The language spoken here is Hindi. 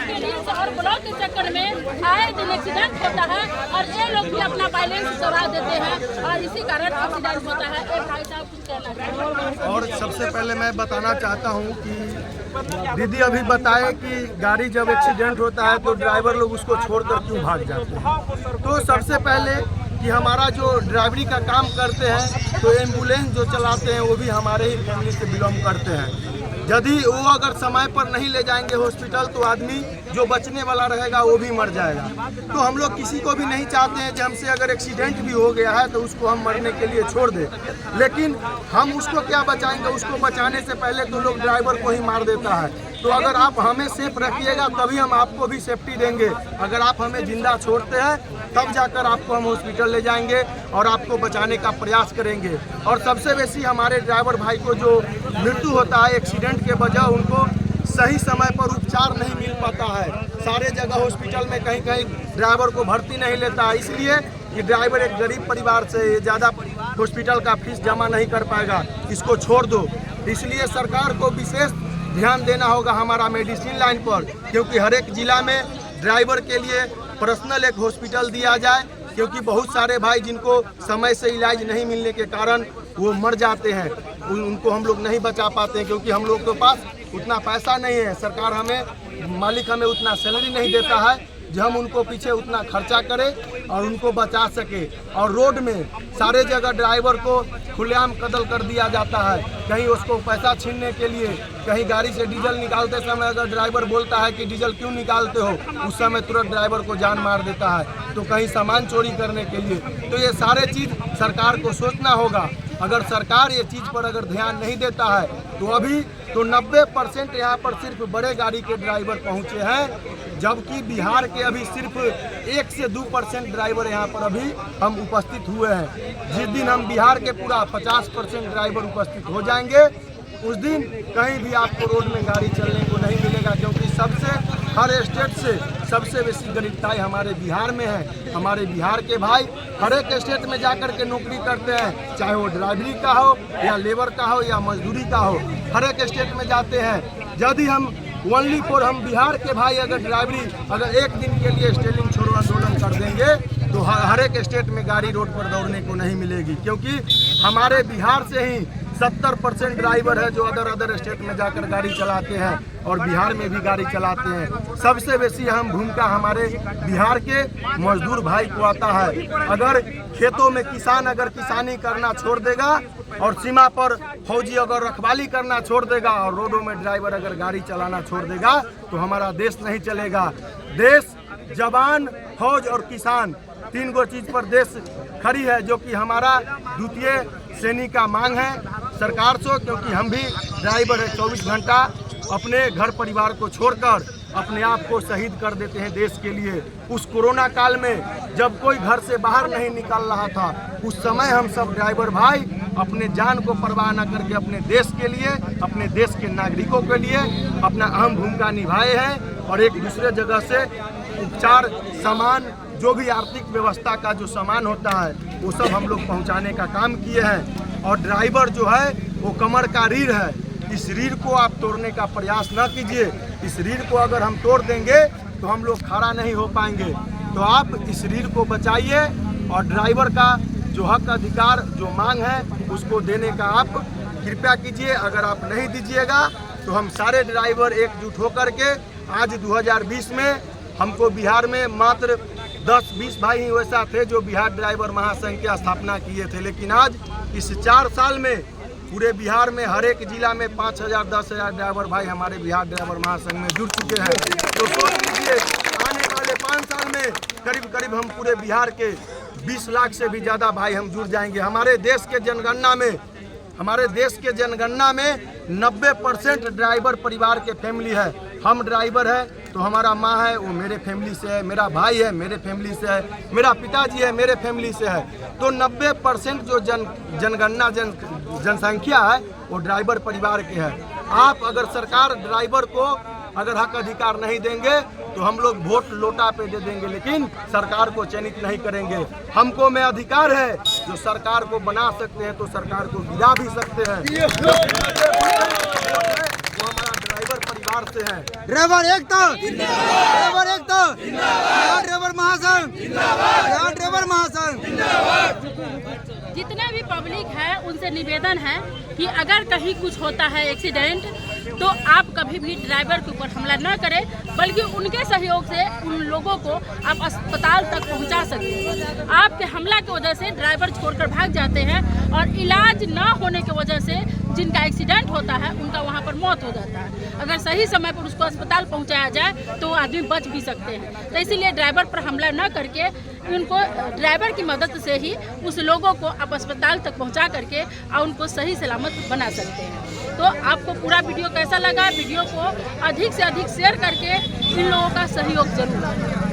के लिए और ब्लॉक के चक्कर में आए दिन एक्सीडेंट होता है और ये लोग भी अपना बैलेंस चढ़ा देते हैं और इसी कारण एक्सीडेंट होता है। एक भाई साहब कुछ कहना चाहिए। और सबसे पहले मैं बताना चाहता हूँ कि दीदी अभी बताए कि गाड़ी जब एक्सीडेंट होता है तो ड्राइवर लोग उसको छोड़कर क्यों भाग जाते हैं। तो सबसे पहले कि हमारा जो ड्राइवरी का काम करते हैं तो एम्बुलेंस जो चलाते हैं वो भी हमारे ही फैमिली से बिलोंग करते हैं। यदि वो अगर समय पर नहीं ले जाएंगे हॉस्पिटल तो आदमी जो बचने वाला रहेगा वो भी मर जाएगा। तो हम लोग किसी को भी नहीं चाहते हैं कि हमसे अगर एक्सीडेंट भी हो गया है तो उसको हम मरने के लिए छोड़ दें, लेकिन हम उसको क्या बचाएंगे। उसको बचाने से पहले तो लोग ड्राइवर को ही मार देता है। तो अगर आप हमें सेफ रखिएगा तभी हम आपको भी सेफ्टी देंगे। अगर आप हमें जिंदा छोड़ते हैं तब जाकर आपको हम हॉस्पिटल ले जाएंगे और आपको बचाने का प्रयास करेंगे। और सबसे बेसी हमारे ड्राइवर भाई को जो मृत्यु होता है एक्सीडेंट के वजह, उनको सही समय पर उपचार नहीं मिल पाता है। सारे जगह हॉस्पिटल में कहीं कहीं ड्राइवर को भर्ती नहीं लेता है, इसलिए कि ड्राइवर एक गरीब परिवार से ज़्यादा हॉस्पिटल का फीस जमा नहीं कर पाएगा, इसको छोड़ दो। इसलिए सरकार को विशेष ध्यान देना होगा हमारा मेडिसिन लाइन पर, क्योंकि हर एक जिला में ड्राइवर के लिए पर्सनल एक हॉस्पिटल दिया जाए। क्योंकि बहुत सारे भाई जिनको समय से इलाज नहीं मिलने के कारण वो मर जाते हैं, उनको हम लोग नहीं बचा पाते हैं, क्योंकि हम लोग के पास उतना पैसा नहीं है। सरकार हमें, मालिक हमें उतना सैलरी नहीं देता है जो हम उनको पीछे उतना खर्चा करें और उनको बचा सके। और रोड में सारे जगह ड्राइवर को खुलेआम कत्ल कर दिया जाता है। कहीं उसको पैसा छीनने के लिए, कहीं गाड़ी से डीजल निकालते समय अगर ड्राइवर बोलता है कि डीजल क्यों निकालते हो, उस समय तुरंत ड्राइवर को जान मार देता है। तो कहीं सामान चोरी करने के लिए। तो ये सारे चीज़ सरकार को सोचना होगा। अगर सरकार ये चीज़ पर अगर ध्यान नहीं देता है तो अभी तो 90% यहाँ पर सिर्फ बड़े गाड़ी के ड्राइवर पहुँचे हैं, जबकि बिहार के अभी सिर्फ 1 से 2% ड्राइवर यहाँ पर अभी हम उपस्थित हुए हैं। जिस दिन हम बिहार के पूरा 50% ड्राइवर उपस्थित हो जाएंगे उस दिन कहीं भी आपको रोड में गाड़ी चलने को नहीं मिलेगा, क्योंकि हर स्टेट से सबसे बेसी गरीबताई हमारे बिहार में है। हमारे बिहार के भाई हर एक स्टेट में जाकर के नौकरी करते हैं, चाहे वो ड्राइवरी का हो या लेबर का हो या मजदूरी का हो, हर एक स्टेट में जाते हैं। यदि हम ओनली फॉर हम बिहार के भाई अगर ड्राइवरी अगर एक दिन के लिए स्टेलिंग छोड़ो आंदोलन कर देंगे तो हर एक स्टेट में गाड़ी रोड पर दौड़ने को नहीं मिलेगी, क्योंकि हमारे बिहार से ही 70% ड्राइवर है जो अदर स्टेट में जाकर गाड़ी चलाते हैं और बिहार में भी गाड़ी चलाते हैं। सबसे बेसी अहम भूमिका हमारे बिहार के मजदूर भाई को आता है। अगर खेतों में किसान अगर किसानी करना छोड़ देगा और सीमा पर फौजी अगर रखवाली करना छोड़ देगा और रोडों में ड्राइवर अगर गाड़ी चलाना छोड़ देगा तो हमारा देश नहीं चलेगा। देश जवान, फौज और किसान, 3 गो चीज़ पर देश खड़ी है, जो कि हमारा द्वितीय श्रेणी का मांग है सरकार से। क्योंकि हम भी ड्राइवर है, 24 घंटा अपने घर परिवार को छोड़कर अपने आप को शहीद कर देते हैं देश के लिए। उस कोरोना काल में जब कोई घर से बाहर नहीं निकल रहा था, उस समय हम सब ड्राइवर भाई अपने जान को परवाह न करके अपने देश के लिए, अपने देश के नागरिकों के लिए अपना अहम भूमिका निभाए हैं। और एक दूसरे जगह से उपचार सामान, जो भी आर्थिक व्यवस्था का जो सामान होता है वो सब हम लोग पहुंचाने का काम किए हैं। और ड्राइवर जो है वो कमर का रीढ़ है, इस रीढ़ को आप तोड़ने का प्रयास न कीजिए। इस रीढ़ को अगर हम तोड़ देंगे तो हम लोग खड़ा नहीं हो पाएंगे। तो आप इस रीढ़ को बचाइए और ड्राइवर का जो हक अधिकार जो मांग है उसको देने का आप कृपया कीजिए। अगर आप नहीं दीजिएगा तो हम सारे ड्राइवर एकजुट होकर के आज 2020 में हमको बिहार में मात्र 10-20 भाई ही वैसा थे जो बिहार ड्राइवर महासंघ की स्थापना किए थे, लेकिन आज इस 4 साल में पूरे बिहार में हर एक जिला में 5,000-10,000 ड्राइवर भाई हमारे बिहार ड्राइवर महासंघ में जुड़ चुके हैं। तो सोच लीजिए आने वाले 5 साल में करीब करीब हम पूरे बिहार के 20 लाख से भी ज़्यादा भाई हम जुड़ जाएंगे। हमारे देश के जनगणना में 90% ड्राइवर परिवार के फैमिली है। हम ड्राइवर है, तो हमारा माँ है वो मेरे फैमिली से है, मेरा भाई है मेरे फैमिली से है, मेरा पिताजी है मेरे फैमिली से है। तो 90% जो जनसंख्या है वो ड्राइवर परिवार के है। आप अगर सरकार ड्राइवर को अगर हक अधिकार नहीं देंगे तो हम लोग वोट लोटा पे दे देंगे, लेकिन सरकार को चयनित नहीं करेंगे। हमको में अधिकार है, जो सरकार को बना सकते हैं तो सरकार को गिरा भी सकते हैं। वो हमारा ड्राइवर परिवार से है। ड्राइवर एकता, ड्राइवर एकता, ड्राइवर महासंघ, ड्राइवर महासंघ। जितने भी पब्लिक है उनसे निवेदन है कि अगर कहीं कुछ होता है एक्सीडेंट तो आप कभी भी ड्राइवर के ऊपर हमला न करें, बल्कि उनके सहयोग से उन लोगों को आप अस्पताल तक पहुंचा सकते हैं। आपके हमला की वजह से ड्राइवर छोड़कर भाग जाते हैं और इलाज न होने की वजह से जिनका एक्सीडेंट होता है उनका वहां पर मौत हो जाता है। अगर सही समय पर उसको अस्पताल पहुंचाया जाए तो आदमी बच भी सकते हैं। तो इसीलिए ड्राइवर पर हमला न करके उनको ड्राइवर की मदद से ही उस लोगों को आप अस्पताल तक पहुंचा करके और उनको सही सलामत बना सकते हैं। तो आपको पूरा वीडियो कैसा लगा? वीडियो को अधिक से अधिक शेयर करके इन लोगों का सहयोग जरूर करें।